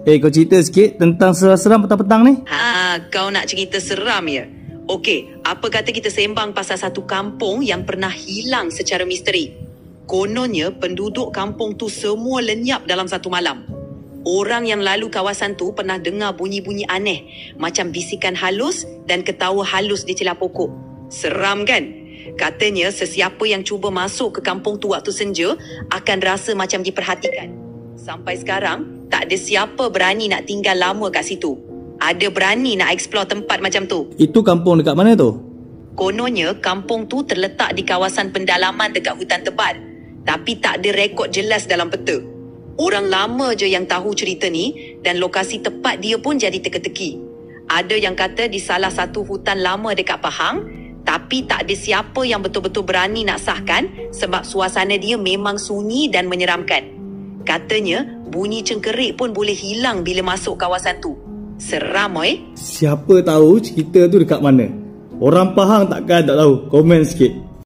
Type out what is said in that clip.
Kau cerita sikit tentang seram-seram petang-petang ni. Kau nak cerita seram ya? Okey, apa kata kita sembang pasal satu kampung yang pernah hilang secara misteri. Kononnya penduduk kampung tu semua lenyap dalam satu malam. Orang yang lalu kawasan tu pernah dengar bunyi-bunyi aneh, macam bisikan halus dan ketawa halus di celah pokok. Seram kan? Katanya sesiapa yang cuba masuk ke kampung tu waktu senja akan rasa macam diperhatikan. Sampai sekarang, tak ada siapa berani nak tinggal lama kat situ. Ada berani nak explore tempat macam tu. Itu kampung dekat mana tu? Kononnya kampung tu terletak di kawasan pendalaman dekat hutan tebal. Tapi tak ada rekod jelas dalam peta. Orang lama je yang tahu cerita ni dan lokasi tepat dia pun jadi teka-teki. Ada yang kata di salah satu hutan lama dekat Pahang, tapi tak ada siapa yang betul-betul berani nak sahkan sebab suasana dia memang sunyi dan menyeramkan. Katanya bunyi cengkerik pun boleh hilang bila masuk kawasan tu. Seram oi. Siapa tahu cerita tu dekat mana? Orang Pahang takkan tak tahu. Komen sikit.